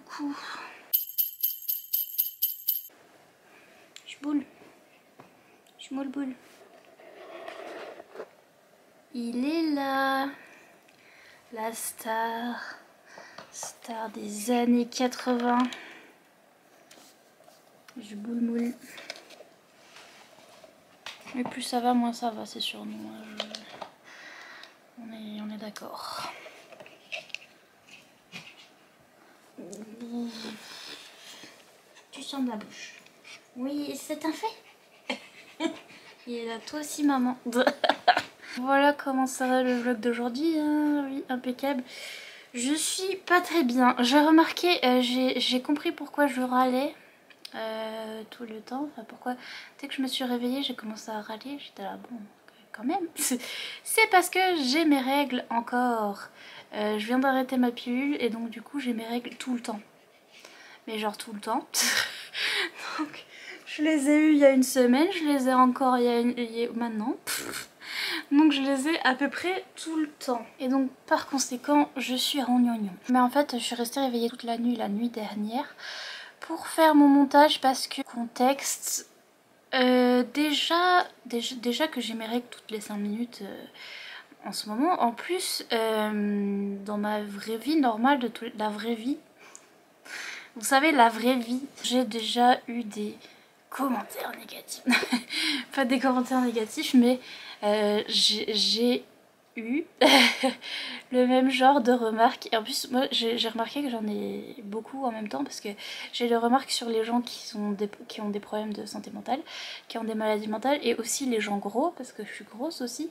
coucou. Je boule. Je moule boule. Il est là. La star. Star des années 80. Je boule moule. Mais plus ça va, moins ça va, c'est sûr. Nous, on est d'accord. Tu sens de la bouche. Oui, c'est un fait. Il est là, toi aussi maman. Voilà comment sera le vlog d'aujourd'hui, hein. Oui, impeccable. Je suis pas très bien. J'ai remarqué, j'ai compris pourquoi je râlais tout le temps. Enfin, pourquoi dès que je me suis réveillée, j'ai commencé à râler. J'étais là, bon, quand même. C'est parce que j'ai mes règles encore. Je viens d'arrêter ma pilule et donc du coup j'ai mes règles tout le temps. Mais genre tout le temps. Donc je les ai eues il y a une semaine, je les ai encore maintenant. Donc je les ai à peu près tout le temps. Et donc par conséquent je suis en gnognon. Mais en fait je suis restée réveillée toute la nuit dernière pour faire mon montage parce que contexte, déjà que j'ai mes règles toutes les 5 minutes en ce moment. En plus dans ma vraie vie normale, la vraie vie, vous savez, la vraie vie, j'ai déjà eu des commentaires négatifs. Pas des commentaires négatifs, mais j'ai eu le même genre de remarques. Et en plus, moi, j'ai remarqué que j'en ai beaucoup en même temps parce que j'ai des remarques sur les gens qui ont des problèmes de santé mentale, qui ont des maladies mentales, et aussi les gens gros, parce que je suis grosse aussi.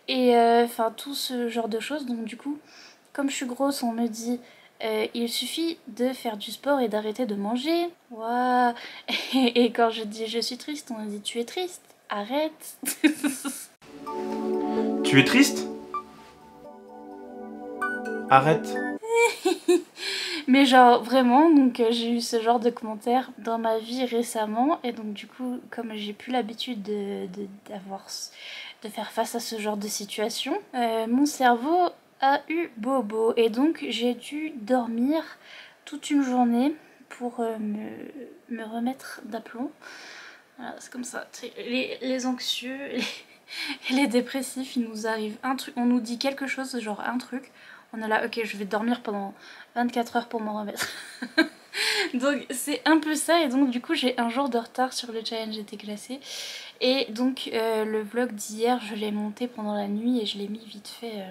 Et enfin, tout ce genre de choses. Donc du coup, comme je suis grosse, on me dit... il suffit de faire du sport et d'arrêter de manger. Waouh. Et quand je dis je suis triste, on me dit tu es triste. Arrête. Tu es triste? Arrête. Mais genre vraiment, donc j'ai eu ce genre de commentaires dans ma vie récemment. Et donc du coup, comme j'ai plus l'habitude de faire face à ce genre de situation, mon cerveau a eu bobo. Et donc j'ai dû dormir toute une journée pour me remettre d'aplomb. Voilà, c'est comme ça. Les anxieux et les dépressifs, il nous arrive un truc, on nous dit quelque chose, genre un truc, on est là, ok, je vais dormir pendant 24 heures pour m'en remettre. Donc c'est un peu ça, et donc du coup j'ai un jour de retard sur le challenge été glacé. Et donc le vlog d'hier, je l'ai monté pendant la nuit et je l'ai mis vite fait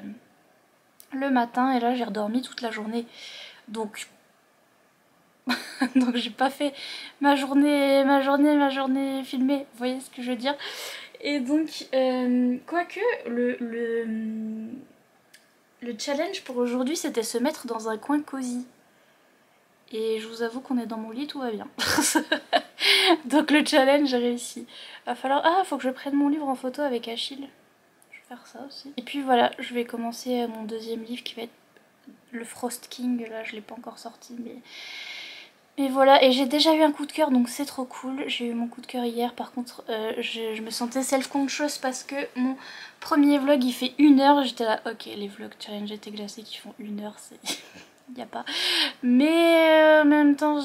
le matin, et là j'ai redormi toute la journée. Donc donc j'ai pas fait ma journée filmée, vous voyez ce que je veux dire. Et donc quoique le challenge pour aujourd'hui c'était se mettre dans un coin cosy. Et je vous avoue qu'on est dans mon lit, tout va bien. Donc le challenge j'ai réussi. Va falloir... Ah, faut que je prenne mon livre en photo avec Achille. Je vais faire ça aussi. Et puis voilà, je vais commencer mon deuxième livre qui va être le Frost King. Là je l'ai pas encore sorti, mais voilà. Et j'ai déjà eu un coup de cœur, donc c'est trop cool. J'ai eu mon coup de cœur hier, par contre je me sentais self-conscious parce que mon premier vlog il fait 1 heure. J'étais là, ok, les vlogs challenge été glacé qui font 1 heure, c'est... y a pas. Mais en même temps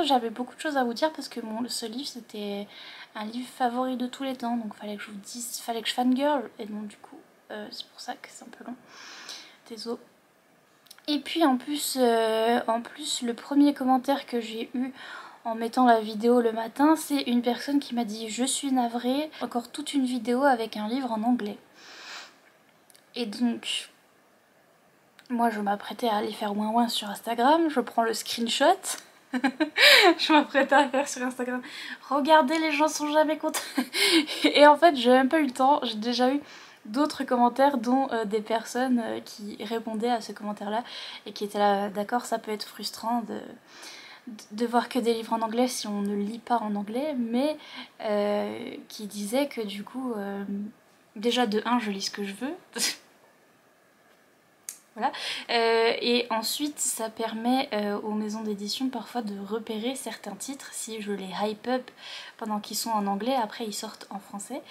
j'avais beaucoup de choses à vous dire parce que ce livre c'était un livre favori de tous les temps, donc fallait que je vous dise, fallait que je fangirl, et donc du coup c'est pour ça que c'est un peu long. Désolé. Et puis en plus le premier commentaire que j'ai eu en mettant la vidéo le matin, c'est une personne qui m'a dit je suis navrée, encore toute une vidéo avec un livre en anglais. Et donc moi je m'apprêtais à aller faire ouin ouin sur Instagram, je prends le screenshot. Je m'apprêtais à faire sur Instagram. Regardez, les gens sont jamais contents. Et en fait j'ai même pas eu le temps, j'ai déjà eu d'autres commentaires, dont des personnes qui répondaient à ce commentaire là et qui étaient là, d'accord, ça peut être frustrant de voir que des livres en anglais si on ne lit pas en anglais, mais qui disaient que du coup déjà de 1 je lis ce que je veux. Voilà. Et ensuite ça permet aux maisons d'édition parfois de repérer certains titres si je les hype up pendant qu'ils sont en anglais, après ils sortent en français.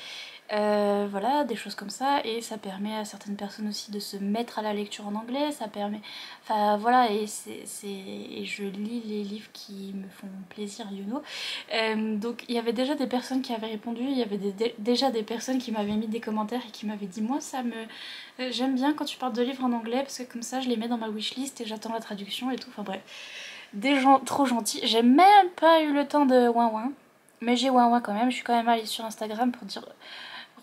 Voilà, des choses comme ça, et ça permet à certaines personnes aussi de se mettre à la lecture en anglais, ça permet... Enfin voilà, et et je lis les livres qui me font plaisir, you know. Donc il y avait déjà des personnes qui avaient répondu, il y avait déjà des personnes qui m'avaient mis des commentaires et qui m'avaient dit moi ça me... j'aime bien quand tu parles de livres en anglais parce que comme ça je les mets dans ma wishlist et j'attends la traduction et tout, enfin bref. Des gens trop gentils, j'ai même pas eu le temps de ouin ouin, mais j'ai ouin ouin quand même, je suis quand même allée sur Instagram pour dire...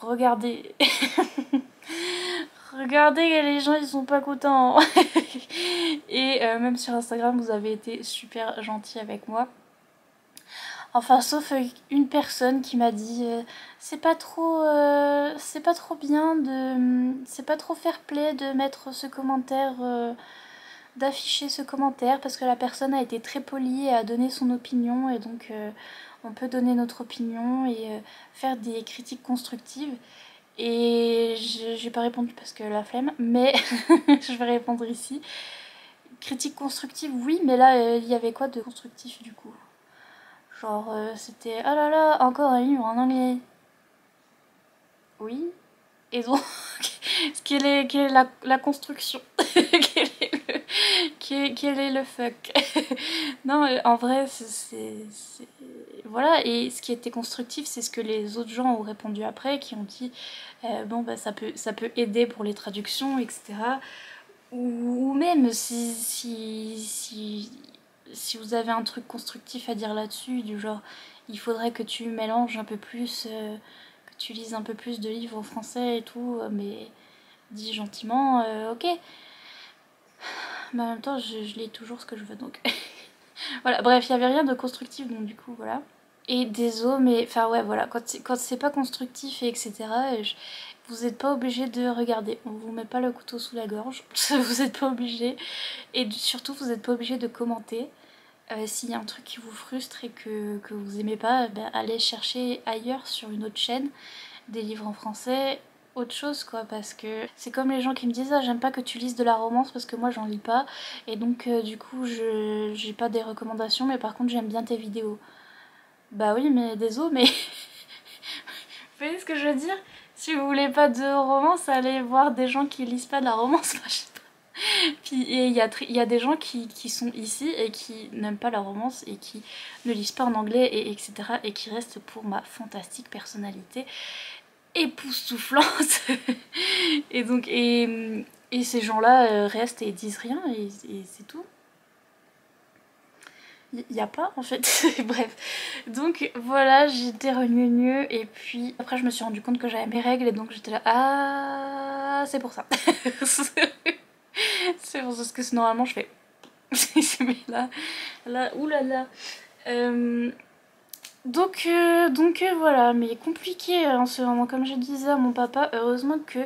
Regardez, regardez, les gens ils sont pas contents. Et même sur Instagram vous avez été super gentils avec moi. Enfin sauf une personne qui m'a dit c'est pas trop bien de... c'est pas trop fair play de mettre ce commentaire... d'afficher ce commentaire parce que la personne a été très polie et a donné son opinion et donc on peut donner notre opinion et faire des critiques constructives. Et j'ai pas répondu parce que la flemme, mais je vais répondre ici. Critique constructive, oui, mais là, il y avait quoi de constructif du coup? Genre, c'était oh là là, encore un livre en anglais. Oui. Et donc, quelle est la construction? Quel est le fuck? Non, en vrai, voilà, et ce qui était constructif, c'est ce que les autres gens ont répondu après, qui ont dit bon, bah, ça peut aider pour les traductions, etc. Ou même si vous avez un truc constructif à dire là-dessus, du genre il faudrait que tu mélanges un peu plus, que tu lises un peu plus de livres en français et tout, mais dis gentiment, ok. Mais en même temps, je lis toujours ce que je veux donc. Voilà, bref, il n'y avait rien de constructif donc du coup, voilà. Et désolé, mais enfin, ouais, voilà, quand c'est pas constructif et etc., vous n'êtes pas obligé de regarder. On vous met pas le couteau sous la gorge, vous n'êtes pas obligé. Et surtout, vous n'êtes pas obligé de commenter. S'il y a un truc qui vous frustre et que vous aimez pas, ben, allez chercher ailleurs sur une autre chaîne des livres en français, autre chose quoi, parce que c'est comme les gens qui me disent ah j'aime pas que tu lises de la romance parce que moi j'en lis pas et donc du coup j'ai pas des recommandations mais par contre j'aime bien tes vidéos. Bah oui mais désolé mais vous voyez ce que je veux dire? Si vous voulez pas de romance, allez voir des gens qui lisent pas de la romance. Enfin, je sais pas. Puis il y a des gens qui sont ici et qui n'aiment pas la romance et qui ne lisent pas en anglais et etc. et qui restent pour ma fantastique personnalité époustouflante. Et donc et ces gens-là restent et disent rien et c'est tout. Il n'y a pas en fait. Bref. Donc voilà, j'étais regnue et puis après je me suis rendu compte que j'avais mes règles et donc j'étais là ah c'est pour ça. C'est pour ça que normalement je fais mais là oulala. Donc voilà, mais compliqué en ce moment, comme je disais à mon papa, heureusement que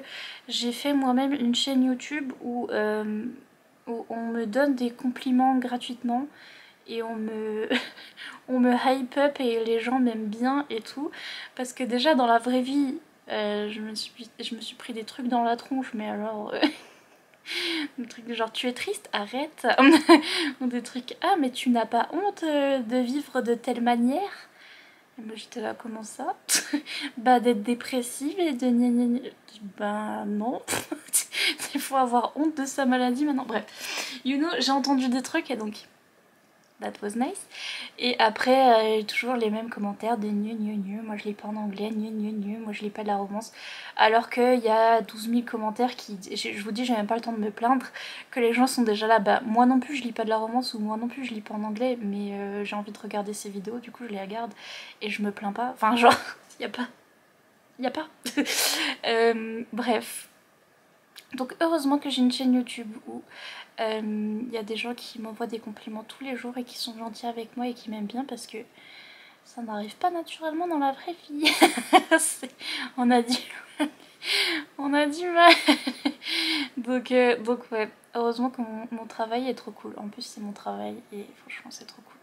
j'ai fait moi-même une chaîne YouTube où on me donne des compliments gratuitement et on me hype up et les gens m'aiment bien et tout, parce que déjà dans la vraie vie, je me suis pris des trucs dans la tronche, mais alors... des trucs genre tu es triste, arrête. Ou des trucs ah mais tu n'as pas honte de vivre de telle manière. Et moi j'étais là comment ça? Bah d'être dépressive et de gna gna gna. Bah non. Il faut avoir honte de sa maladie maintenant. Bref, you know, j'ai entendu des trucs et donc that was nice. Et après, toujours les mêmes commentaires de gnu, moi je lis pas en anglais, gnu, moi je lis pas de la romance. Alors qu'il y a 12 000 commentaires qui... Je vous dis, j'ai même pas le temps de me plaindre, que les gens sont déjà là, bah moi non plus je lis pas de la romance ou moi non plus je lis pas en anglais, mais j'ai envie de regarder ces vidéos, du coup je les regarde et je me plains pas. Enfin genre, y a pas. Y a pas. Bref. Donc heureusement que j'ai une chaîne YouTube où il y a des gens qui m'envoient des compliments tous les jours et qui sont gentils avec moi et qui m'aiment bien parce que ça n'arrive pas naturellement dans la vraie vie. on a du on a du mal. Donc ouais, heureusement que mon travail est trop cool. En plus c'est mon travail et franchement c'est trop cool.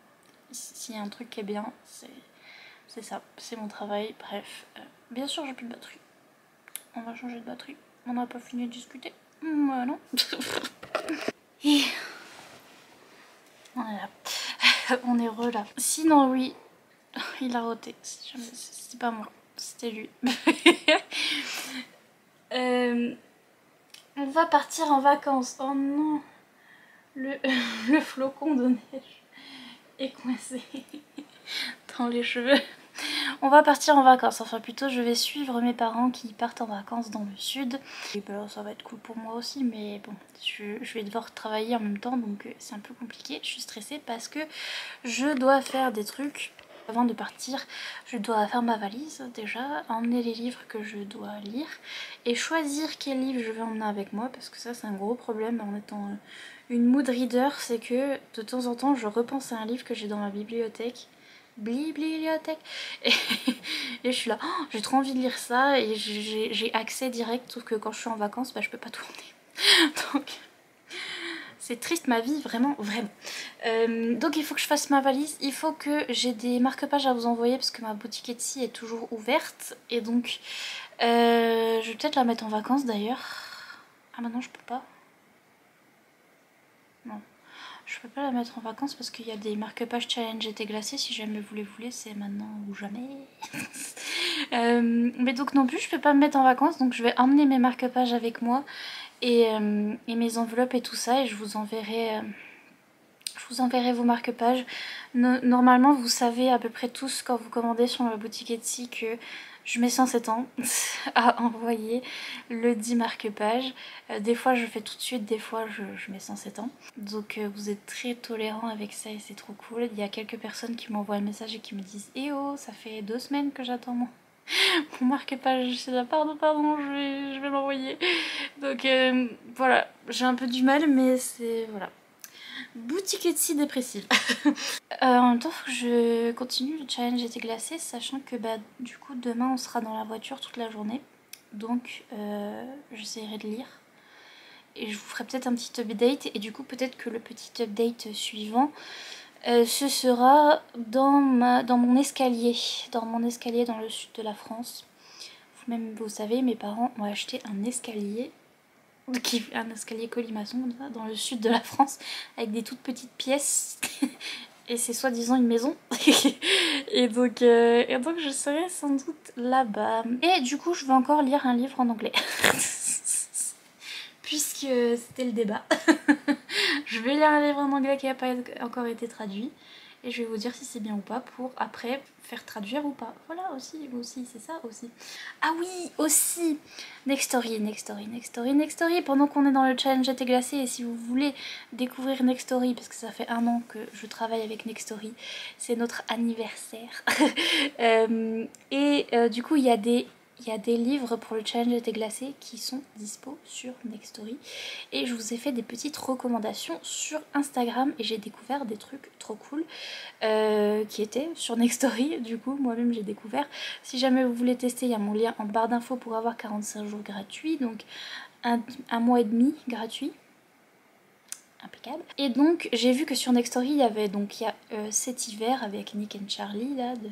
S'il y a un truc qui est bien, c'est ça, c'est mon travail. Bref, bien sûr j'ai plus de batterie. On va changer de batterie. On n'a pas fini de discuter. Non. Et voilà. On est heureux là. Sinon oui, il a roté. C'est pas moi. c'était lui. On va partir en vacances. Oh non, le flocon de neige est coincé dans les cheveux. On va partir en vacances, enfin plutôt je vais suivre mes parents qui partent en vacances dans le sud. Et ben, ça va être cool pour moi aussi, mais bon, je vais devoir travailler en même temps, donc c'est un peu compliqué. Je suis stressée parce que je dois faire des trucs. Avant de partir, je dois faire ma valise déjà, emmener les livres que je dois lire et choisir quel livre je vais emmener avec moi, parce que ça c'est un gros problème en étant une mood reader, c'est que de temps en temps je repense à un livre que j'ai dans ma bibliothèque. Et je suis là, oh, j'ai trop envie de lire ça et j'ai accès direct, sauf que quand je suis en vacances, bah, je peux pas tout emmener. Donc c'est triste ma vie, vraiment, vraiment. Donc il faut que je fasse ma valise, il faut que j'ai des marque-pages à vous envoyer parce que ma boutique Etsy est toujours ouverte. Et donc je vais peut-être la mettre en vacances d'ailleurs. Ah maintenant je peux pas. Non. Je peux pas la mettre en vacances parce qu'il y a des marque-pages challenge été glacé. Si jamais vous les voulez, c'est maintenant ou jamais. Mais donc non plus, je peux pas me mettre en vacances. Donc je vais emmener mes marque-pages avec moi et mes enveloppes et tout ça. Et je vous enverrai vos marque-pages. Normalement, vous savez à peu près tous quand vous commandez sur ma boutique Etsy que je mets 107 ans à envoyer le 10 marque-pages. Des fois je fais tout de suite, des fois je mets 107 ans. Donc vous êtes très tolérants avec ça et c'est trop cool. Il y a quelques personnes qui m'envoient un message et qui me disent « Eh oh, ça fait 2 semaines que j'attends mon marque-page. » Je suis là « Pardon, je vais l'envoyer. » Donc voilà, j'ai un peu du mal mais c'est... voilà. Boutique Etsy dépressive. En même temps, faut que je continue le challenge été glacé, sachant que bah, du coup demain on sera dans la voiture toute la journée. Donc j'essaierai de lire. Et je vous ferai peut-être un petit update. Et du coup peut-être que le petit update suivant, ce sera dans mon escalier. Dans mon escalier dans le sud de la France. Même vous savez, mes parents ont acheté un escalier colimaçon dans le sud de la France avec des toutes petites pièces et c'est soi-disant une maison et donc je serai sans doute là-bas et du coup je vais encore lire un livre en anglais puisque c'était le débat. Je vais lire un livre en anglais qui n'a pas encore été traduit et je vais vous dire si c'est bien ou pas pour après faire traduire ou pas. Voilà aussi c'est ça aussi. Ah oui aussi Next Story. Pendant qu'on est dans le challenge été glacé et si vous voulez découvrir Next Story, parce que ça fait 1 an que je travaille avec Next Story, c'est notre anniversaire. Du coup il y a des livres pour le challenge été glacé qui sont dispo sur Next Story et je vous ai fait des petites recommandations sur Instagram et j'ai découvert des trucs trop cool qui étaient sur Next Story. Du coup moi-même j'ai découvert. Si jamais vous voulez tester, il y a mon lien en barre d'infos pour avoir 45 jours gratuits, donc un mois et demi gratuit. Impeccable. Et donc j'ai vu que sur Next Story il y avait Cet hiver avec Nick and Charlie là de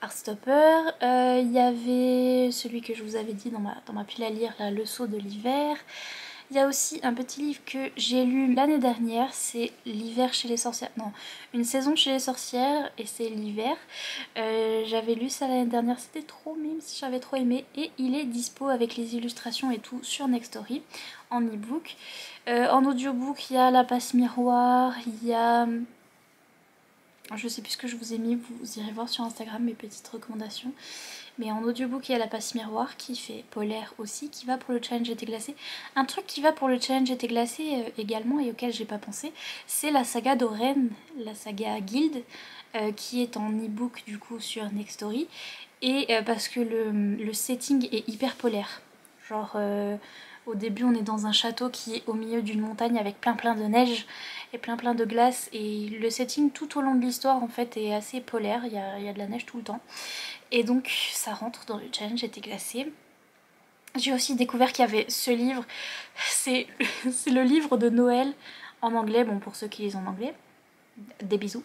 Heartstopper. Il y avait celui que je vous avais dit dans ma pile à lire là, Le Sceau de l'hiver. Il y a aussi un petit livre que j'ai lu l'année dernière, c'est L'hiver chez les sorcières. Non, Une saison chez les sorcières et c'est l'hiver. J'avais lu ça l'année dernière, c'était trop mime, j'avais trop aimé. Et il est dispo avec les illustrations et tout sur Next Story en e-book. En audiobook, il y a La Passe Miroir, il y a... Je sais plus ce que je vous ai mis, vous irez voir sur Instagram mes petites recommandations. Mais en audiobook, il y a La Passe Miroir qui fait polaire aussi, qui va pour le challenge été glacé. Un truc qui va pour le challenge été glacé également et auquel j'ai pas pensé, c'est la saga d'Oren, la saga Guild, qui est en e-book du coup sur Next Story. Et parce que le setting est hyper polaire. Genre au début on est dans un château qui est au milieu d'une montagne avec plein de neige et plein de glace. Et le setting tout au long de l'histoire en fait est assez polaire, il y a de la neige tout le temps. Et donc ça rentre dans le challenge été glacé. J'ai aussi découvert qu'il y avait ce livre, c'est le livre de Noël en anglais, bon pour ceux qui lisent en anglais, des bisous.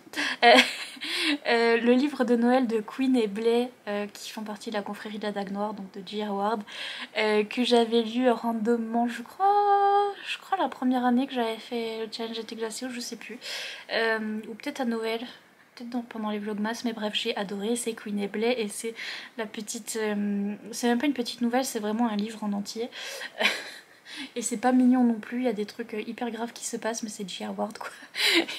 Le livre de Noël de Queen et Blay qui font partie de la confrérie de la Dague Noire, donc de J. Howard, que j'avais lu randomement, je crois la première année que j'avais fait le challenge été glacé, ou je sais plus, ou peut-être à Noël. peut-être pendant les vlogmas, mais bref, j'ai adoré. C'est Queen et Blay et c'est la petite... c'est même pas une petite nouvelle, c'est vraiment un livre en entier. Et c'est pas mignon non plus, il y a des trucs hyper graves qui se passent, mais c'est J. Howard quoi.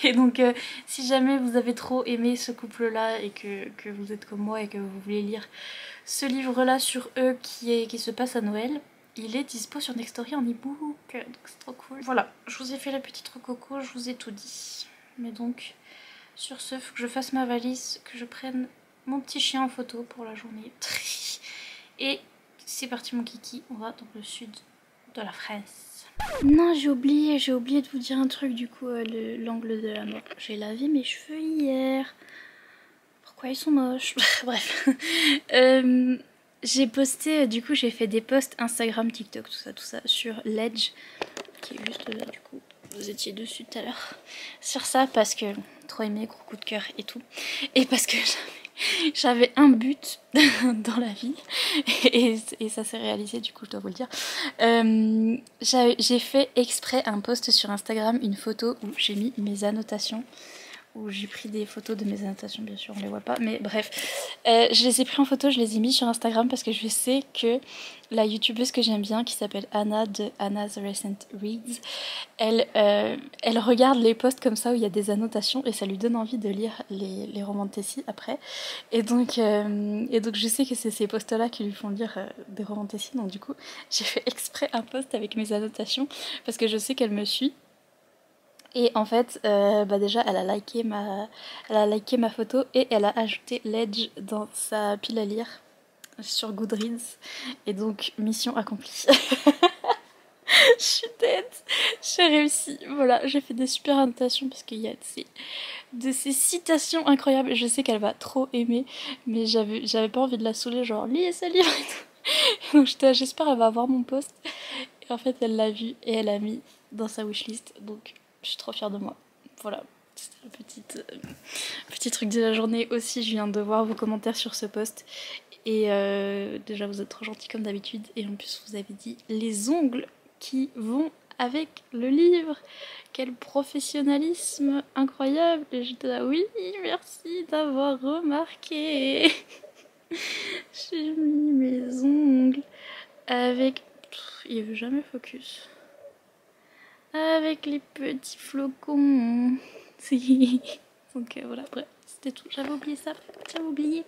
Et donc si jamais vous avez trop aimé ce couple là et que vous êtes comme moi et que vous voulez lire ce livre là sur eux qui se passe à Noël, il est dispo sur Nextory en ebook, donc c'est trop cool. Voilà, je vous ai fait la petite recoco, je vous ai tout dit. Mais donc sur ce, faut que je fasse ma valise, que je prenne mon petit chien en photo pour la journée. Et c'est parti mon kiki, on va dans le sud de la France. Non, j'ai oublié de vous dire un truc du coup, l'angle de la mort. J'ai lavé mes cheveux hier. Pourquoi ils sont moches? Bref. J'ai posté, du coup j'ai fait des posts Instagram, TikTok, tout ça sur Ledge, qui est juste là du coup. Vous étiez dessus tout à l'heure. Sur ça parce que trop aimé, gros coup de cœur et tout. Et parce que j'avais un but dans la vie et ça s'est réalisé, du coup je dois vous le dire. J'ai fait exprès un post sur Instagram, une photo où j'ai mis mes annotations, où j'ai pris des photos de mes annotations, bien sûr on les voit pas, mais bref, je les ai pris en photo, je les ai mis sur Instagram parce que je sais que la youtubeuse que j'aime bien, qui s'appelle Anna de Anna's Recent Reads, elle regarde les posts comme ça où il y a des annotations et ça lui donne envie de lire les romans de Tessie après. Et donc je sais que c'est ces posts là qui lui font lire des romans de Tessie, donc du coup j'ai fait exprès un post avec mes annotations parce que je sais qu'elle me suit. Et en fait, déjà elle a liké ma photo et elle a ajouté Ledge dans sa pile à lire sur Goodreads. Et donc mission accomplie. Je suis dead, j'ai réussi. Voilà, j'ai fait des super annotations parce qu'il y a de ces citations incroyables. Je sais qu'elle va trop aimer, mais j'avais pas envie de la saouler, genre lis ce livre et tout. Donc j'espère qu'elle va avoir mon post. Et en fait, elle l'a vu et elle a mis dans sa wishlist. Donc je suis trop fière de moi. Voilà, c'était le petit truc de la journée aussi. Je viens de voir vos commentaires sur ce post. Et déjà, vous êtes trop gentils comme d'habitude. Et en plus, vous avez dit les ongles qui vont avec le livre. Quel professionnalisme incroyable. Et j'étais là, oui, merci d'avoir remarqué. J'ai mis mes ongles avec... il veut jamais focus. Avec les petits flocons. Donc voilà, bref, c'était tout. J'avais oublié ça. J'avais oublié.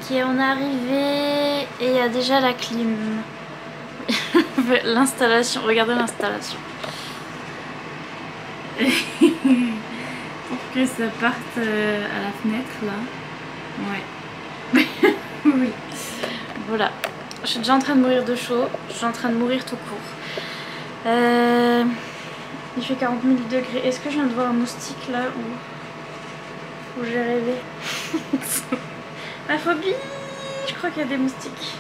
Ok, on est arrivé et il y a déjà la clim. L'installation, regardez l'installation. Pour que ça parte à la fenêtre là. Ouais. Oui. Voilà. Je suis déjà en train de mourir de chaud. Je suis en train de mourir tout court. Il fait 40 000 degrés. Est-ce que je viens de voir un moustique là où j'ai rêvé? Ma phobie. Je crois qu'il y a des moustiques.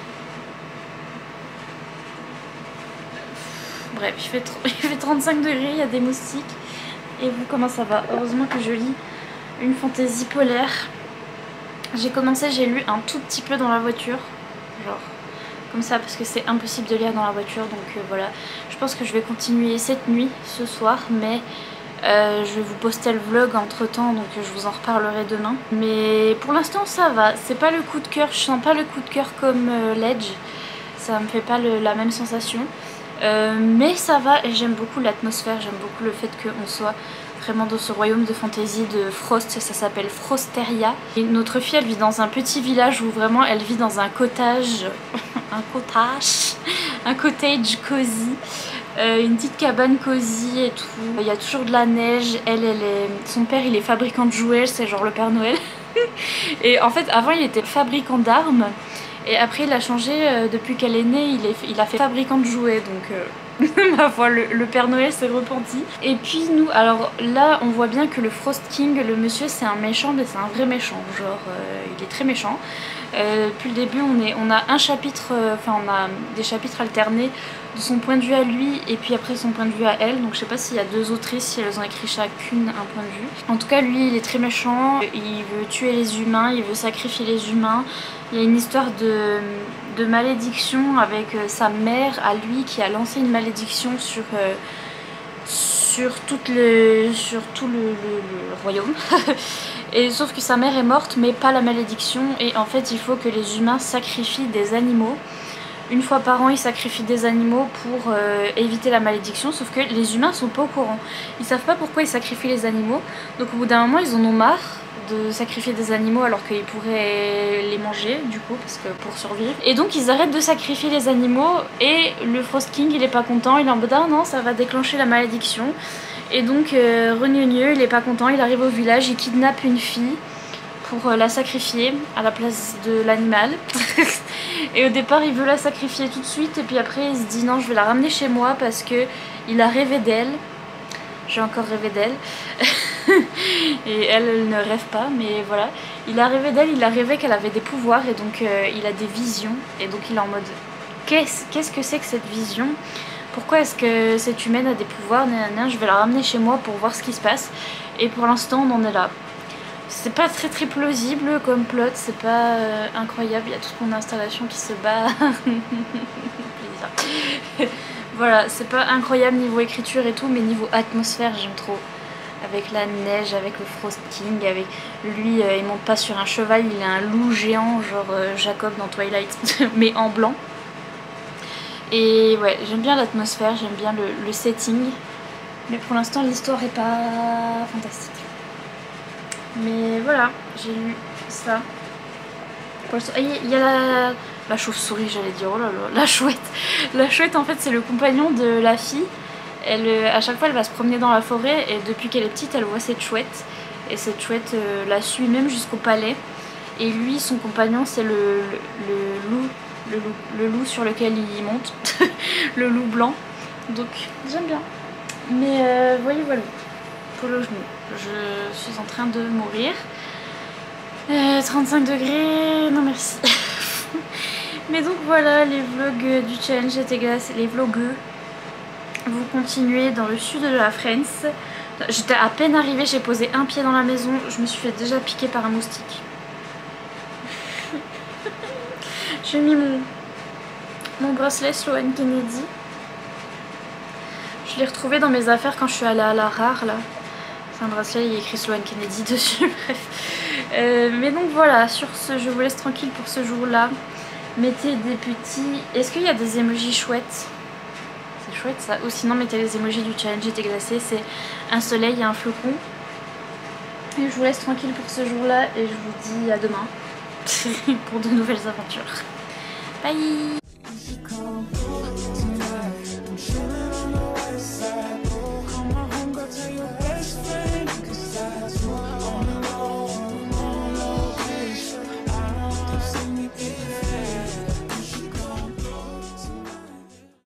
Bref, il fait 35 degrés, il y a des moustiques. Et vous, comment ça va? Heureusement que je lis une fantaisie polaire. J'ai lu un tout petit peu dans la voiture. Genre, comme ça, parce que c'est impossible de lire dans la voiture. Donc voilà, je pense que je vais continuer cette nuit, ce soir. Mais je vais vous poster le vlog entre temps, donc je vous en reparlerai demain. Mais pour l'instant, ça va. C'est pas le coup de cœur, je sens pas le coup de cœur comme Ledge. Ça me fait pas la même sensation. Mais ça va et j'aime beaucoup l'atmosphère, j'aime beaucoup le fait qu'on soit vraiment dans ce royaume de fantasy de Frost, ça s'appelle Frosteria. Et notre fille elle vit dans un petit village où vraiment elle vit dans un cottage, un cottage cosy, une petite cabane cosy et tout. Il y a toujours de la neige, son père il est fabricant de jouets, c'est genre le Père Noël. Et en fait avant il était fabricant d'armes. Et après il a changé, depuis qu'elle est née, il a fait fabricant de jouets, donc ma foi, le Père Noël s'est repenti. Et puis nous, alors là on voit bien que le Frost King, le monsieur c'est un méchant, mais c'est un vrai méchant, genre il est très méchant. Depuis le début on a un chapitre, on a des chapitres alternés de son point de vue à lui et puis après son point de vue à elle, donc je sais pas s'il y a deux autrices, si elles ont écrit chacune un point de vue. En tout cas lui il est très méchant, il veut tuer les humains, il veut sacrifier les humains. Il y a une histoire de malédiction avec sa mère à lui qui a lancé une malédiction sur tout le royaume. Et sauf que sa mère est morte mais pas la malédiction, et en fait il faut que les humains sacrifient des animaux. Une fois par an ils sacrifient des animaux pour éviter la malédiction, sauf que les humains sont pas au courant. Ils savent pas pourquoi ils sacrifient les animaux, donc au bout d'un moment ils en ont marre de sacrifier des animaux alors qu'ils pourraient les manger du coup, parce que pour survivre. Et donc ils arrêtent de sacrifier les animaux et le Frost King il est pas content, il est en mode ah non ça va déclencher la malédiction. Et donc Regneux il est pas content, il arrive au village, il kidnappe une fille pour la sacrifier à la place de l'animal. Et au départ il veut la sacrifier tout de suite et puis après il se dit non je vais la ramener chez moi parce que il a rêvé d'elle. J'ai encore rêvé d'elle. Et elle ne rêve pas, mais voilà. Il a rêvé d'elle, il a rêvé qu'elle avait des pouvoirs et donc il a des visions. Et donc il est en mode qu'est-ce que c'est que cette vision? Pourquoi est-ce que cette humaine a des pouvoirs? Je vais la ramener chez moi pour voir ce qui se passe. Et pour l'instant on en est là. C'est pas très plausible comme plot, c'est pas incroyable, il y a toute mon installation qui se bat. Voilà, c'est pas incroyable niveau écriture et tout, mais niveau atmosphère j'aime trop. Avec la neige, avec le Frost King, avec lui il monte pas sur un cheval, il a un loup géant genre Jacob dans Twilight, mais en blanc. Et ouais, j'aime bien l'atmosphère, j'aime bien le setting, mais pour l'instant l'histoire est pas fantastique. Mais voilà, j'ai lu ça. Il y a la chauve-souris, j'allais dire, oh là là, la chouette. La chouette, en fait, c'est le compagnon de la fille. À chaque fois, elle va se promener dans la forêt et depuis qu'elle est petite, elle voit cette chouette. Et cette chouette la suit même jusqu'au palais. Et lui, son compagnon, c'est le loup sur lequel il monte. Le loup blanc. Donc, j'aime bien. Mais voyez, voilà. Pour le genou. Je suis en train de mourir. 35 degrés, non merci. Mais donc voilà, les vlogs du challenge étaient glacés, les vlogueux. Vous continuez dans le sud de la France. J'étais à peine arrivée, j'ai posé un pied dans la maison, je me suis fait déjà piquer par un moustique. J'ai mis mon bracelet Sloane Kennedy. Je l'ai retrouvé dans mes affaires quand je suis allée à la rare là. C'est un bracelet, il y a écrit Sloane Kennedy dessus, bref. Mais donc voilà, sur ce, je vous laisse tranquille pour ce jour-là. Mettez des petits... Est-ce qu'il y a des emojis chouettes? C'est chouette ça. Ou sinon, mettez les emojis du challenge été glacé. C'est un soleil et un flocon. Et je vous laisse tranquille pour ce jour-là et je vous dis à demain. pour de nouvelles aventures. Bye.